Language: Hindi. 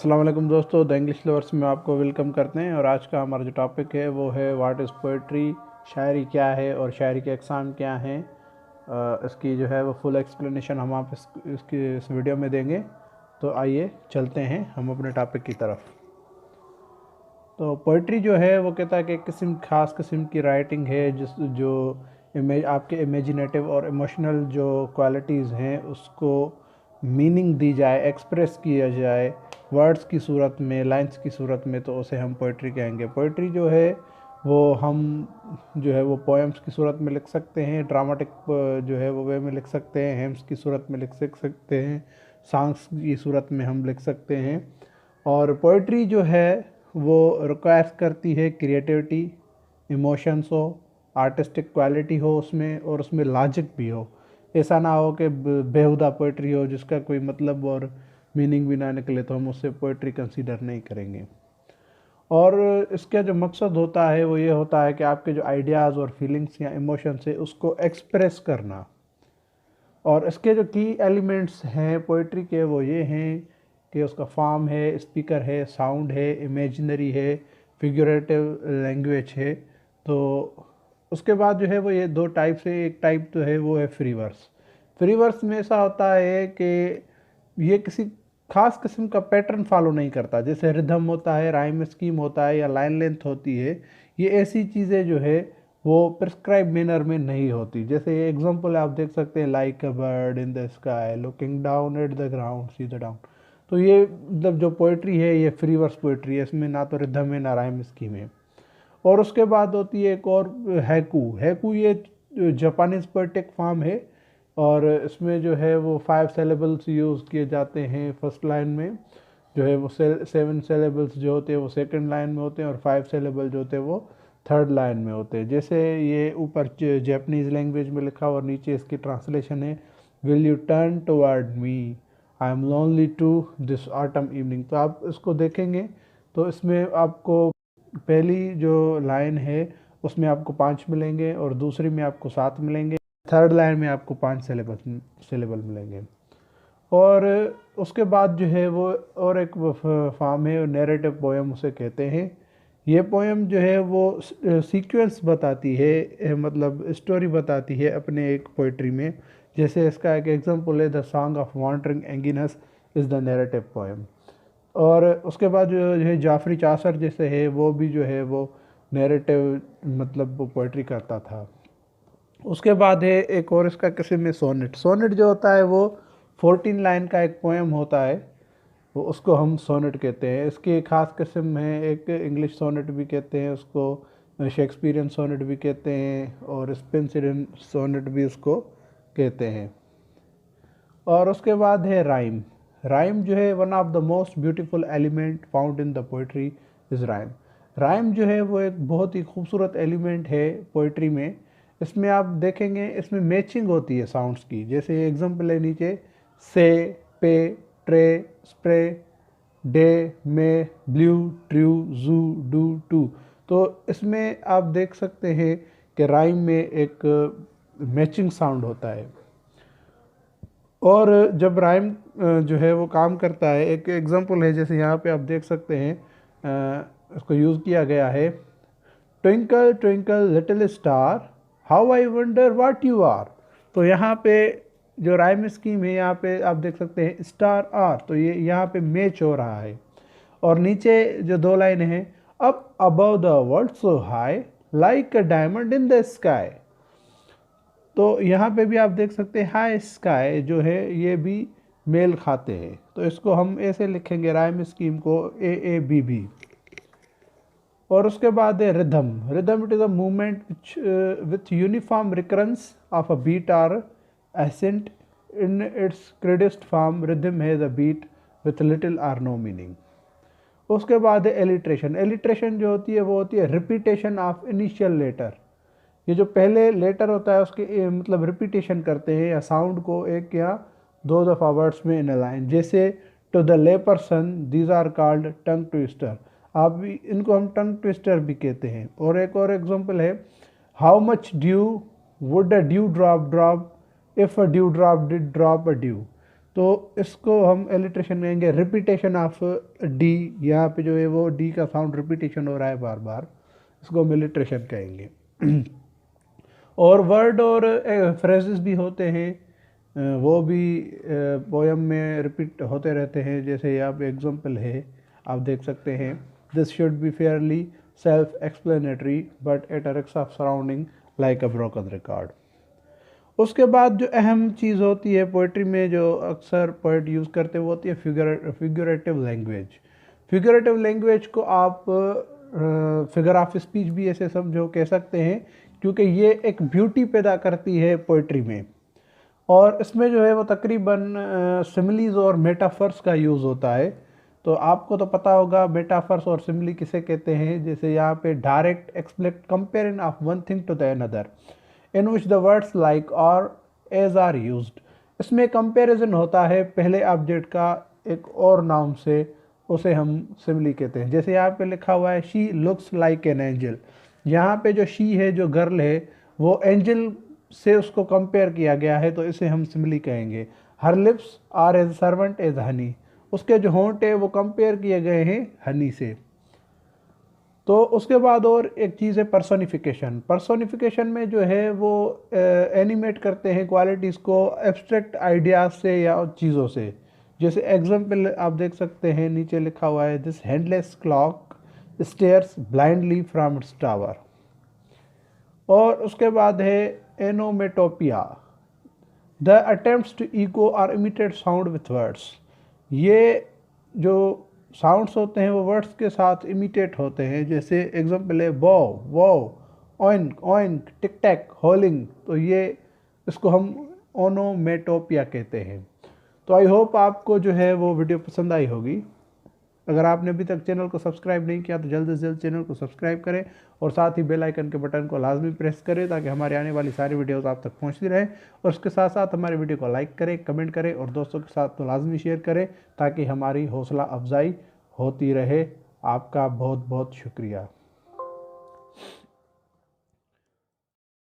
अस्सलाम वालेकुम दोस्तों, द इंग्लिश लवर्स में आपको वेलकम करते हैं। और आज का हमारा जो टॉपिक है वो है व्हाट इज़ पोइट्री, शायरी क्या है और शायरी के अक़साम क्या हैं। इसकी जो है वो फुल एक्सप्लेनेशन हम आप इस वीडियो में देंगे। तो आइए चलते हैं हम अपने टॉपिक की तरफ। तो पोइट्री जो है वो कहता है कि किस्म ख़ास किस्म की राइटिंग है जो आपके इमेजिनेटिव और इमोशनल जो क्वालिटीज़ हैं उसको मीनिंग दी जाए, एक्सप्रेस किया जाए वर्ड्स की सूरत में, लाइंस की सूरत में, तो उसे हम पोइट्री कहेंगे। पोइट्री जो है वो हम जो है वो पोएम्स की सूरत में लिख सकते हैं, ड्रामेटिक जो है वो वे में लिख सकते हैं, हेम्स की सूरत में लिख सकते हैं, सॉन्ग्स की सूरत में हम लिख सकते हैं। और पोइट्री जो है वो रिक्वायर करती है क्रिएटिविटी, इमोशंस हो, आर्टिस्टिक क्वालिटी हो उसमें, और उसमें लॉजिक भी हो। ऐसा ना हो कि बेहुदा पोइट्री हो जिसका कोई मतलब और मीनिंग भी ना निकले, तो हम उससे पोइट्री कंसीडर नहीं करेंगे। और इसका जो मकसद होता है वो ये होता है कि आपके जो आइडियाज़ और फीलिंग्स या इमोशंस है उसको एक्सप्रेस करना। और इसके जो की एलिमेंट्स हैं पोइट्री के वो ये हैं कि उसका फॉर्म है, स्पीकर है, साउंड है, इमेजिनरी है, फिगरेटिव लैंग्वेज है। तो उसके बाद जो है वो ये दो टाइप से, एक टाइप तो है वो है फ्री वर्स। फ्री वर्स में ऐसा होता है कि ये किसी खास किस्म का पैटर्न फॉलो नहीं करता, जैसे रिदम होता है, राइम स्कीम होता है या लाइन लेंथ होती है। ये ऐसी चीज़ें जो है वो प्रिस्क्राइब मैनर में नहीं होती। जैसे ये एग्जांपल आप देख सकते हैं, like a bird in the sky looking down at the ground see the down. तो ये मतलब जो पोइट्री है ये फ्री वर्स पोइट्री है, इसमें ना तो रिदम है ना राइम स्कीम है। और उसके बाद होती है एक और हैकू। हैकू ये जापानीज पोएटिक फॉर्म है, और इसमें जो है वो 5 सेलेबल्स यूज़ किए जाते हैं फर्स्ट लाइन में, जो है वो 7 सेलेबल्स जो होते हैं वो सेकंड लाइन में होते हैं, और 5 सेलेबल जो होते हैं वो थर्ड लाइन में होते हैं। जैसे ये ऊपर जापानीज़ लैंग्वेज में लिखा और नीचे इसकी ट्रांसलेशन है, will you turn toward me, I am lonely to this autumn evening. तो आप इसको देखेंगे तो इसमें आपको पहली जो लाइन है उसमें आपको 5 मिलेंगे, और दूसरी में आपको 7 मिलेंगे, थर्ड लाइन में आपको 5 सेलेबल मिलेंगे। और उसके बाद जो है वो और एक फॉर्म है, नैरेटिव पोएम उसे कहते हैं। ये पोएम जो है वो सीक्वेंस बताती है, मतलब स्टोरी बताती है अपने एक पोइट्री में। जैसे इसका एक एग्जांपल है, the song of wandering Aengus is the narrative poem. और उसके बाद जो है जाफरी चासर जैसे है वो भी जो है वो नैरेटिव मतलब वो पोइट्री करता था। उसके बाद है एक और इसका किस्म में सोनेट। सोनेट जो होता है वो 14 लाइन का एक पोएम होता है, वो उसको हम सोनेट कहते हैं। इसकी एक ख़ास किस्म है, एक इंग्लिश सोनेट भी कहते हैं उसको, शेक्सपियरियन सोनेट भी कहते हैं, और स्पेंसरियन सोनेट भी उसको कहते हैं। और उसके बाद है राइम। राइम जो है one of the most beautiful element found in the poetry is rhyme. Rhyme जो है वो एक बहुत ही खूबसूरत एलिमेंट है पोइट्री में। इसमें आप देखेंगे इसमें मैचिंग होती है साउंड्स की। जैसे एग्जांपल है नीचे, से, पे, ट्रे, स्प्रे, डे, मे, ब्लू, ट्रू, जू, डू, टू। तो इसमें आप देख सकते हैं कि राइम में एक मैचिंग साउंड होता है। और जब राइम जो है वो काम करता है, एक एग्जांपल है जैसे यहाँ पे आप देख सकते हैं, इसको यूज़ किया गया है, twinkle twinkle little star how I wonder what you are. तो यहाँ पे जो राइम स्कीम है, यहाँ पे आप देख सकते हैं स्टार आर, तो ये यहाँ पे मैच हो रहा है। और नीचे जो दो लाइन है, up above the world so high like a diamond in the sky. तो यहाँ पे भी आप देख सकते हैं हाई स्काई जो है ये भी मेल खाते हैं। तो इसको हम ऐसे लिखेंगे राइम स्कीम को, ए बी बी। और उसके बाद है rhythm. Rhythm it is a movement with uniform recurrence of a beat or accent in its crudest form. Rhythm है the beat with little or no meaning. उसके बाद है एलिट्रेशन। एलिट्रेशन जो होती है वो होती है रिपीटेशन ऑफ इनिशियल लेटर। ये जो पहले लेटर होता है उसके मतलब रिपीटेशन करते हैं या साउंड को एक या दो दफ़ा वर्ड्स में इन अ लाइन। जैसे to the lay person these are called tongue twister. आप भी इनको हम टंग ट्विस्टर भी कहते हैं। और एक और एग्जांपल है, how much due would a dew drop drop if a dew drop did drop a due. तो इसको हम एलिट्रेशन कहेंगे। रिपीटेशन ऑफ डी, यहाँ पे जो है वो डी का साउंड रिपीटेशन हो रहा है बार बार, इसको हम एलिट्रेशन कहेंगे। और वर्ड और फ्रेजेस भी होते हैं, वो भी पोयम में रिपीट होते रहते हैं। जैसे यहाँ पे एग्जांपल है, आप देख सकते हैं, this should be Fairlie self explanatory but at a risk of surrounding like a broken record. उसके बाद जो अहम चीज़ होती है पोइट्री में, जो अक्सर पोइट यूज़ करते हैं, वो होती है फिगरेटिव लैंग्वेज। फिगरेटिव लैंग्वेज को आप फिगर ऑफ स्पीच भी ऐसे समझो, कह सकते हैं, क्योंकि ये एक ब्यूटी पैदा करती है पोइट्री में। और इसमें जो है वो तकरीबन सिमिलीज और मेटाफर्स का यूज़ होता है। तो आपको तो पता होगा मेटाफर्स और सिमिली किसे कहते हैं। जैसे यहाँ पे direct explicit comparing of one thing to the another in which the words like और एज आर यूज्ड। इसमें कंपैरिजन होता है पहले ऑब्जेक्ट का एक और नाउन से, उसे हम सिमिली कहते हैं। जैसे यहाँ पे लिखा हुआ है she looks like an angel. यहाँ पे जो शी है, जो गर्ल है, वो एंजल से उसको कंपेयर किया गया है, तो इसे हम सिमिली कहेंगे। Her lips are as servant as honey, उसके जो होंठ है वो कंपेयर किए गए हैं हनी से। तो उसके बाद और एक चीज़ है पर्सोनिफिकेशन। पर्सोनिफिकेशन में जो है वो एनिमेट करते हैं क्वालिटीज़ को एब्स्ट्रैक्ट आइडियाज़ से या चीज़ों से। जैसे एग्जांपल आप देख सकते हैं, नीचे लिखा हुआ है this handless clock stairs blindly from its tower. और उसके बाद है एनोमेटोपिया, द अटेम्प्ट्स टू इको और इमिटेट साउंड विथ वर्ड्स। ये जो साउंड्स होते हैं वो वर्ड्स के साथ इमिटेट होते हैं। जैसे एग्जांपल है बो, वो, ओइंक ओइंक, टिक टैक, होलिंग। तो ये इसको हम ओनोमेटोपिया कहते हैं। तो आई होप आपको जो है वो वीडियो पसंद आई होगी। अगर आपने अभी तक चैनल को सब्सक्राइब नहीं किया तो जल्द से जल्द चैनल को सब्सक्राइब करें और साथ ही बेल आइकन के बटन को लाजमी प्रेस करें, ताकि हमारे आने वाली सारी वीडियोस आप तक पहुंचती रहें। और उसके साथ साथ हमारे वीडियो को लाइक करें, कमेंट करें और दोस्तों के साथ तो लाजमी शेयर करें, ताकि हमारी हौसला अफजाई होती रहे। आपका बहुत बहुत शुक्रिया।